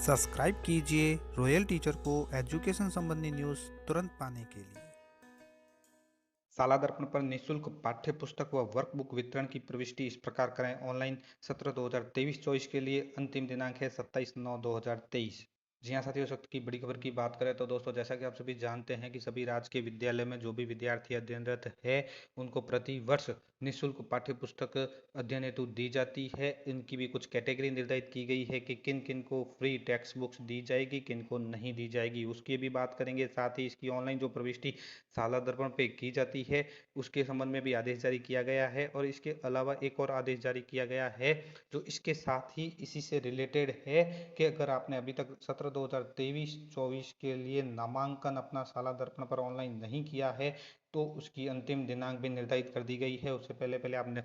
Subscribe कीजिए royal teacher को education संबंधी न्यूज़ तुरंत पाने के लिए। शाला दर्पण पर निःशुल्क पाठ्य पुस्तक व वर्कबुक वितरण की प्रविष्टि इस प्रकार करें। ऑनलाइन सत्र 2023-24 के लिए अंतिम दिनांक है 27/9/2023। जी हाँ साथियों, इस वक्त की बड़ी खबर की बात करें तो दोस्तों, जैसा कि आप सभी जानते हैं कि सभी राजकीय विद्यालय में जो भी विद्यार्थी अध्ययनरत है उनको प्रति वर्ष निःशुल्क पाठ्य पुस्तक अध्ययन हेतु दी जाती है। इनकी भी कुछ कैटेगरी निर्धारित की गई है कि किन किन को फ्री टेक्स्ट बुक्स दी जाएगी, किन को नहीं दी जाएगी, उसकी भी बात करेंगे। साथ ही इसकी ऑनलाइन जो प्रविष्टि शाला दर्पण पे की जाती है उसके संबंध में भी आदेश जारी किया गया है। और इसके अलावा एक और आदेश जारी किया गया है जो इसके साथ ही इसी से रिलेटेड है कि अगर आपने अभी तक सत्र 2023-24 के लिए नामांकन अपना शाला दर्पण पर ऑनलाइन नहीं किया है तो उसकी अंतिम दिनांक भी निर्धारित कर दी गई है। उससे पहले पहले आपने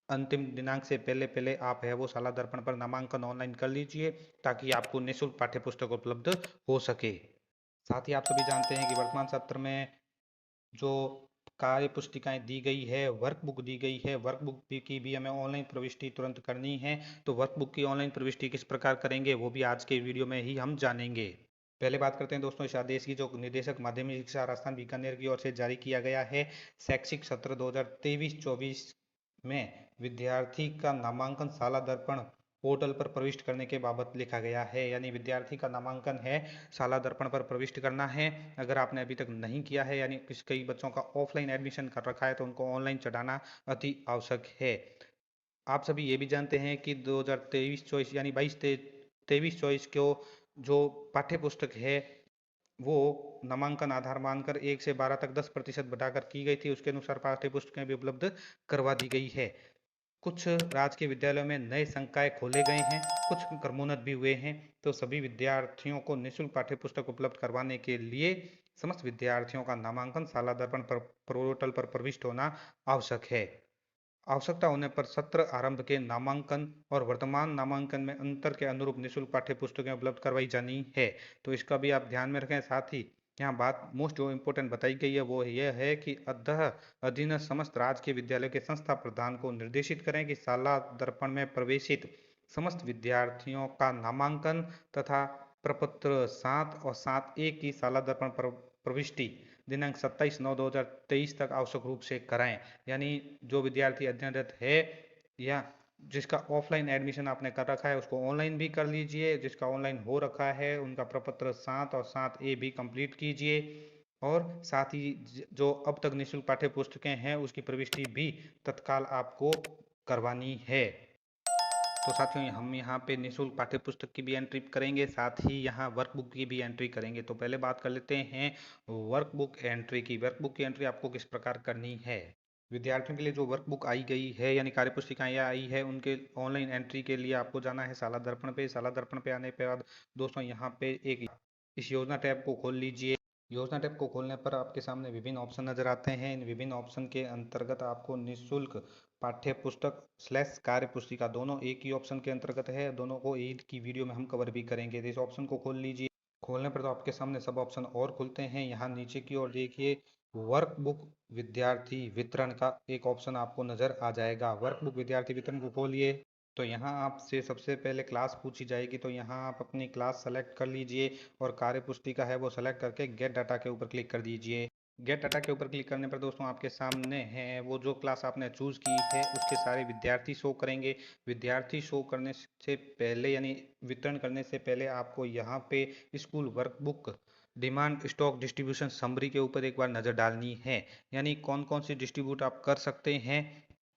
अंतिम दिनांक से पहले पहले आप है वो शाला दर्पण पर नामांकन ऑनलाइन कर लीजिए ताकि आपको निःशुल्क पाठ्य पुस्तक उपलब्ध हो सके। साथ ही आप सभी जानते हैं कि वर्तमान सत्र में जो कार्य पुस्तिकाएं दी गई है, वर्कबुक दी गई है, वर्कबुक की भी हमें ऑनलाइन प्रविष्टि तुरंत करनी है। तो वर्कबुक की ऑनलाइन प्रविष्टि किस प्रकार करेंगे वो भी आज के वीडियो में ही हम जानेंगे। पहले बात करते हैं दोस्तों इस आदेश की जो निदेशक माध्यमिक शिक्षा राजस्थान बीकानेर की ओर से जारी किया गया है। शैक्षिक सत्र 2023-24 में विद्यार्थी का नामांकन शाला दर्पण पोर्टल पर प्रविष्ट करने के बाबत लिखा गया है। यानी विद्यार्थी का नामांकन है शाला दर्पण पर प्रविष्ट करना है। अगर आपने अभी तक नहीं किया है, यानी कई बच्चों का ऑफलाइन एडमिशन कर रखा है, तो उनको ऑनलाइन चढ़ाना अति आवश्यक है। आप सभी ये भी जानते हैं कि 2023-24 यानी 23-24 को जो पाठ्य पुस्तक है वो नामांकन आधार मानकर 1 से 12 तक 10% बढ़ाकर की गई थी। उसके अनुसार पाठ्य पुस्तकें भी उपलब्ध करवा दी गई है। कुछ राजकीय विद्यालयों में नए संकाय खोले गए हैं, कुछ क्रमोन्नत भी हुए हैं। तो सभी विद्यार्थियों को निःशुल्क पाठ्य पुस्तक उपलब्ध करवाने के लिए समस्त विद्यार्थियों का नामांकन शाला दर्पण पर पोर्टल पर प्रविष्ट होना आवश्यक है। आवश्यकता होने पर सत्र आरंभ के नामांकन और वर्तमान नामांकन में अंतर के अनुरूप निःशुल्क पाठ्य पुस्तकें उपलब्ध करवाई जानी है। तो इसका भी आप ध्यान में रखें। साथ ही यहाँ बात मोस्ट जो इम्पोर्टेंट बताई गई है वो यह है कि अधीनस्थ समस्त राजकीय विद्यालय के संस्था प्रधान को निर्देशित करें कि शाला दर्पण में प्रवेशित समस्त विद्यार्थियों का नामांकन तथा प्रपत्र 7 और 7A की शाला दर्पण प्रविष्टि दिनांक 27/9/2023 तक आवश्यक रूप से कराएं। यानी जो विद्यार्थी अध्ययनरत है या जिसका ऑफलाइन एडमिशन आपने कर रखा है उसको ऑनलाइन भी कर लीजिए, जिसका ऑनलाइन हो रखा है उनका प्रपत्र 7 और 7A भी कंप्लीट कीजिए। और साथ ही जो अब तक निःशुल्क पाठ्य पुस्तकें हैं उसकी प्रविष्टि भी तत्काल आपको करवानी है। तो साथियों, हम यहाँ पे निःशुल्क पाठ्य पुस्तक की भी एंट्री करेंगे, साथ ही यहाँ वर्कबुक की भी एंट्री करेंगे। तो पहले बात कर लेते हैं वर्कबुक एंट्री की। वर्कबुक की एंट्री आपको किस प्रकार करनी है। विद्यार्थियों के लिए जो वर्कबुक आई गई है यानी कार्य पुस्तिकाएं आई है उनके ऑनलाइन एंट्री के लिए आपको जाना है शाला दर्पण पे। शाला दर्पण पे आने के बाद दोस्तों यहाँ पे एक इस योजना टैब को खोल लीजिए। योजना टैब को खोलने पर आपके सामने विभिन्न ऑप्शन नजर आते हैं। इन विभिन्न ऑप्शन के अंतर्गत आपको निःशुल्क पाठ्य पुस्तक / कार्य पुस्तिका दोनों एक ही ऑप्शन के अंतर्गत है। दोनों को एक की वीडियो में हम कवर भी करेंगे। तो इस ऑप्शन को खोल लीजिए। खोलने पर तो आपके सामने सब ऑप्शन और खुलते हैं। यहाँ नीचे की ओर देखिए, वर्कबुक विद्यार्थी वितरण का एक ऑप्शन आपको नजर आ जाएगा। वर्कबुक विद्यार्थी वितरण को खोलिए तो यहाँ आपसे सबसे पहले क्लास पूछी जाएगी। तो यहाँ आप अपनी क्लास सेलेक्ट कर लीजिए और कार्य पुस्तिका है वो सेलेक्ट करके गेट डाटा के ऊपर क्लिक कर दीजिए। गेट डाटा के ऊपर क्लिक करने पर दोस्तों आपके सामने है वो जो क्लास आपने चूज की है उसके सारे विद्यार्थी शो करेंगे। विद्यार्थी शो करने से पहले यानी वितरण करने से पहले आपको यहाँ पे school workbook demand stock distribution summary के ऊपर एक बार नज़र डालनी है। यानी कौन कौन सी डिस्ट्रीब्यूट आप कर सकते हैं।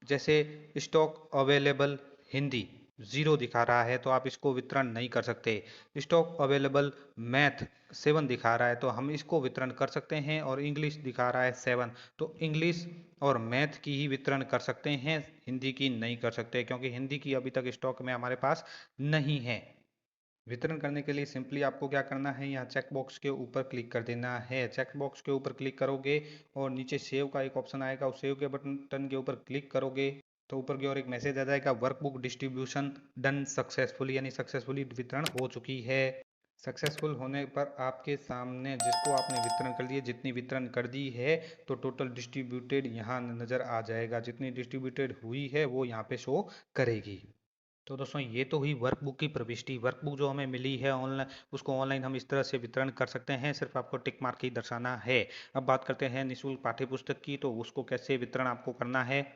जैसे स्टॉक अवेलेबल हिंदी 0 दिखा रहा है तो आप इसको वितरण नहीं कर सकते। स्टॉक अवेलेबल मैथ 7 दिखा रहा है तो हम इसको वितरण कर सकते हैं। और इंग्लिश दिखा रहा है 7 तो इंग्लिश और मैथ की ही वितरण कर सकते हैं, हिंदी की नहीं कर सकते क्योंकि हिंदी की अभी तक स्टॉक में हमारे पास नहीं है। वितरण करने के लिए सिंपली आपको क्या करना है, यहाँ चेक बॉक्स के ऊपर क्लिक कर देना है। चेक बॉक्स के ऊपर क्लिक करोगे और नीचे सेव का एक ऑप्शन आएगा, उस सेव के बटन के ऊपर क्लिक करोगे तो ऊपर की ओर एक मैसेज आ जाएगा, वर्कबुक डिस्ट्रीब्यूशन डन सक्सेसफुली, यानी सक्सेसफुली वितरण हो चुकी है। सक्सेसफुल होने पर आपके सामने जिसको आपने वितरण कर दिए, जितनी वितरण कर दी है तो टोटल डिस्ट्रीब्यूटेड यहाँ नज़र आ जाएगा। जितनी डिस्ट्रीब्यूटेड हुई है वो यहाँ पे शो करेगी। तो दोस्तों ये तो हुई वर्कबुक की प्रविष्टि। वर्कबुक जो हमें मिली है ऑनलाइन, उसको ऑनलाइन हम इस तरह से वितरण कर सकते हैं, सिर्फ आपको टिक मार्क ही दर्शाना है। अब बात करते हैं निःशुल्क पाठ्य पुस्तक की, तो उसको कैसे वितरण आपको करना है।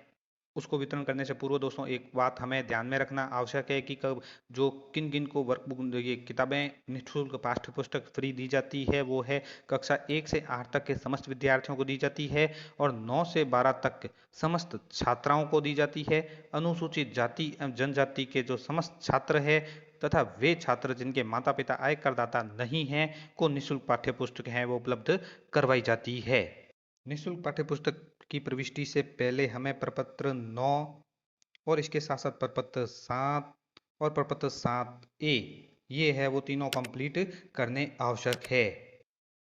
उसको वितरण करने से पूर्व दोस्तों एक बात हमें ध्यान में रखना आवश्यक है कि कब जो किन किन को वर्कबुक ये किताबें निःशुल्क पाठ्य पुस्तक फ्री दी जाती है, वो है कक्षा 1 से 8 तक के समस्त विद्यार्थियों को दी जाती है और 9 से 12 तक समस्त छात्राओं को दी जाती है। अनुसूचित जाति एवं जनजाति के जो समस्त छात्र है तथा वे छात्र जिनके माता पिता आय करदाता नहीं हैं को निःशुल्क पाठ्य पुस्तक है वो उपलब्ध करवाई जाती है। निःशुल्क पाठ्य पुस्तक की प्रविष्टि से पहले हमें प्रपत्र 9 और इसके साथ साथ प्रपत्र 7 और प्रपत्र 7A ये है वो तीनों कंप्लीट करने आवश्यक है।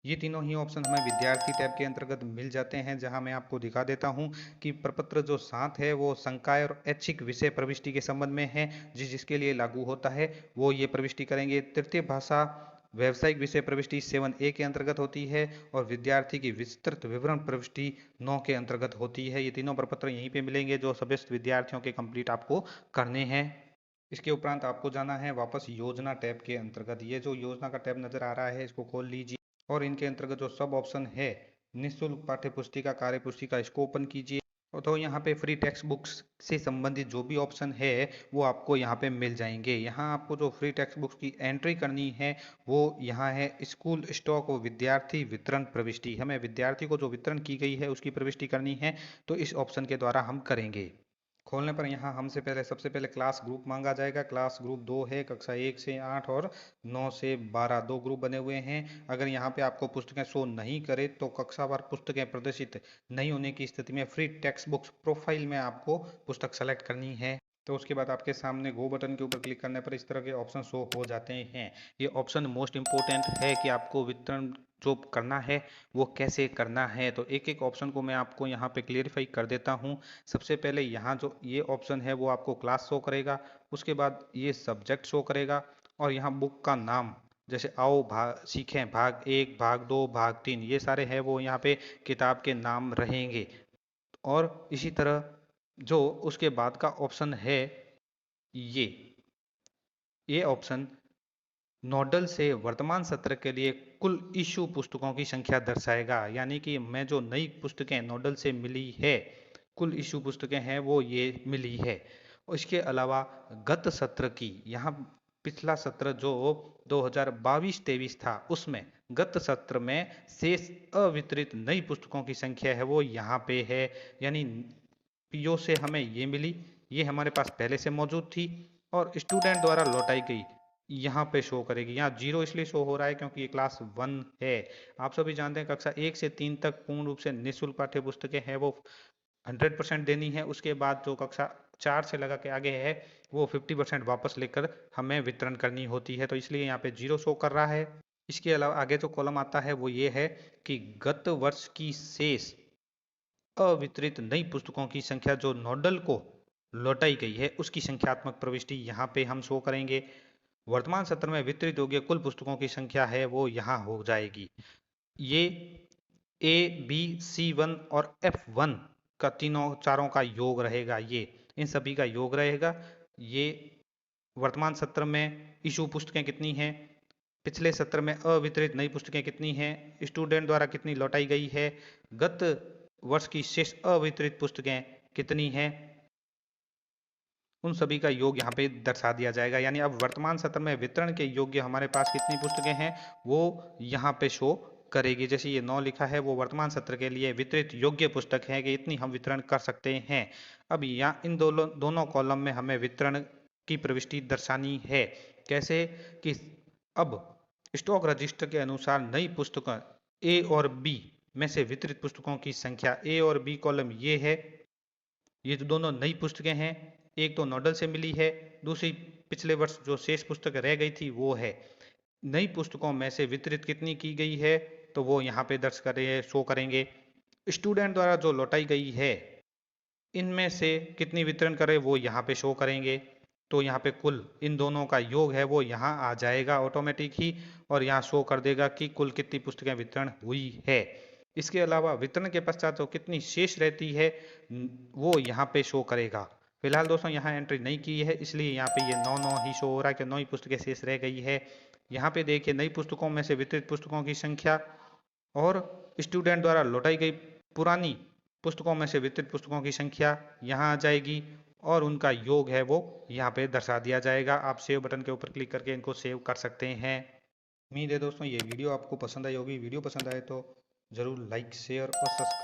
ये तीनों ही ऑप्शन हमें विद्यार्थी टैब के अंतर्गत मिल जाते हैं, जहां मैं आपको दिखा देता हूं कि प्रपत्र जो 7 है वो संकाय और ऐच्छिक विषय प्रविष्टि के संबंध में है, जिसके लिए लागू होता है वो ये प्रविष्टि करेंगे। तृतीय भाषा व्यावसायिक विषय प्रविष्टि 7A के अंतर्गत होती है और विद्यार्थी की विस्तृत विवरण प्रविष्टि 9 के अंतर्गत होती है। ये तीनों प्रपत्र यहीं पे मिलेंगे जो सभी विद्यार्थियों के कंप्लीट आपको करने हैं। इसके उपरांत आपको जाना है वापस योजना टैब के अंतर्गत। ये जो योजना का टैब नजर आ रहा है इसको खोल लीजिए और इनके अंतर्गत जो सब ऑप्शन है निःशुल्क पाठ्य पुस्तिका कार्य पुस्तिका इसको ओपन कीजिए। तो यहाँ पे फ्री टेक्स्ट बुक्स से संबंधित जो भी ऑप्शन है वो आपको यहाँ पे मिल जाएंगे। यहाँ आपको जो फ्री टेक्स्ट बुक्स की एंट्री करनी है वो यहाँ है स्कूल स्टॉक व विद्यार्थी वितरण प्रविष्टि। हमें विद्यार्थी को जो वितरण की गई है उसकी प्रविष्टि करनी है, तो इस ऑप्शन के द्वारा हम करेंगे। खोलने पर यहाँ हमसे पहले सबसे पहले क्लास ग्रुप मांगा जाएगा। क्लास ग्रुप 2 है, कक्षा 1 से 8 और 9 से 12 दो ग्रुप बने हुए हैं। अगर यहाँ पे आपको पुस्तकें शो नहीं करे तो कक्षावार पुस्तकें प्रदर्शित नहीं होने की स्थिति में फ्री टेक्स्ट बुक्स प्रोफाइल में आपको पुस्तक सेलेक्ट करनी है। तो उसके बाद आपके सामने गो बटन के ऊपर क्लिक करने पर इस तरह के ऑप्शन शो हो जाते हैं। ये ऑप्शन मोस्ट इंपोर्टेंट है कि आपको वितरण जो करना है वो कैसे करना है। तो एक एक ऑप्शन को मैं आपको यहाँ पे क्लियरिफाई कर देता हूँ। सबसे पहले यहाँ जो ये ऑप्शन है वो आपको क्लास शो करेगा, उसके बाद ये सब्जेक्ट शो करेगा और यहाँ बुक का नाम, जैसे आओ भाग सीखें भाग 1 भाग 2 भाग 3 ये सारे हैं वो यहाँ पे किताब के नाम रहेंगे। और इसी तरह जो उसके बाद का ऑप्शन है ये ऑप्शन नोडल से वर्तमान सत्र के लिए कुल इशू पुस्तकों की संख्या दर्शाएगा। यानी कि मैं जो नई पुस्तकें नोडल से मिली है, कुल इशू पुस्तकें हैं वो ये मिली है। और इसके अलावा गत सत्र की, यहाँ पिछला सत्र जो 2022-23 था उसमें गत सत्र में शेष अवितरित नई पुस्तकों की संख्या है वो यहाँ पे है। यानी पीओ से हमें ये मिली, ये हमारे पास पहले से मौजूद थी और स्टूडेंट द्वारा लौटाई गई यहाँ पे शो करेगी। यहाँ 0 इसलिए शो हो रहा है क्योंकि ये क्लास 1 है। आप सभी जानते हैं कक्षा 1 से 3 तक पूर्ण रूप से निःशुल्क पाठ्य पुस्तकें हैं वो 100% देनी है। उसके बाद जो कक्षा 4 से लगा के आगे है वो 50% वापस लेकर हमें वितरण करनी होती है, तो इसलिए यहाँ पे 0 शो कर रहा है। इसके अलावा आगे जो कॉलम आता है वो ये है कि गत वर्ष की शेष अवितरित नई पुस्तकों की संख्या जो नोडल को लौटाई गई है उसकी संख्यात्मक प्रविष्टि यहाँ पे हम शो करेंगे। वर्तमान सत्र में वितरित योग्य कुल पुस्तकों की संख्या है वो यहाँ हो जाएगी। ये A B C1 और F1 का तीनों चारों का योग रहेगा, ये इन सभी का योग रहेगा। ये वर्तमान सत्र में इशू पुस्तकें कितनी हैं, पिछले सत्र में अवितरित नई पुस्तकें कितनी हैं, स्टूडेंट द्वारा कितनी लौटाई गई है, गत वर्ष की शेष अवितरित पुस्तकें कितनी हैं, उन सभी का योग यहाँ पे दर्शा दिया जाएगा। यानी अब वर्तमान सत्र में वितरण के योग्य हमारे पास कितनी पुस्तकें हैं वो यहाँ पे शो करेगी। जैसे ये 9 लिखा है वो वर्तमान सत्र के लिए वितरित योग्य पुस्तक है कि इतनी हम वितरण कर सकते हैं। अब यहाँ इन दोनों कॉलम में हमें वितरण की प्रविष्टि दर्शानी है। कैसे कि अब स्टॉक रजिस्टर के अनुसार नई पुस्तकें ए और बी में से वितरित पुस्तकों की संख्या, ए और बी कॉलम ये है, ये जो दोनों नई पुस्तकें हैं, एक तो नोडल से मिली है, दूसरी पिछले वर्ष जो शेष पुस्तक रह गई थी वो है। नई पुस्तकों में से वितरित कितनी की गई है तो वो यहाँ पे दर्ज करे शो करेंगे। स्टूडेंट द्वारा जो लौटाई गई है इनमें से कितनी वितरण करे वो यहाँ पे शो करेंगे। तो यहाँ पे कुल इन दोनों का योग है वो यहाँ आ जाएगा ऑटोमेटिक ही और यहाँ शो कर देगा कि कुल कितनी पुस्तकें वितरण हुई है। इसके अलावा वितरण के पश्चात जो कितनी शेष रहती है वो यहाँ पे शो करेगा। फिलहाल दोस्तों यहाँ एंट्री नहीं की है, इसलिए यहाँ पे ये 9 ही शो हो रहा है कि 9 ही पुस्तकें शेष रह गई है। यहाँ पे देखिए नई पुस्तकों में से वितरित पुस्तकों की संख्या और स्टूडेंट द्वारा लौटाई गई पुरानी पुस्तकों में से वितरित पुस्तकों की संख्या यहाँ आ जाएगी और उनका योग है वो यहाँ पे दर्शा दिया जाएगा। आप सेव बटन के ऊपर क्लिक करके इनको सेव कर सकते हैं। उम्मीद है दोस्तों ये वीडियो आपको पसंद आई होगी। वीडियो पसंद आए तो ज़रूर लाइक शेयर और सब्सक्राइब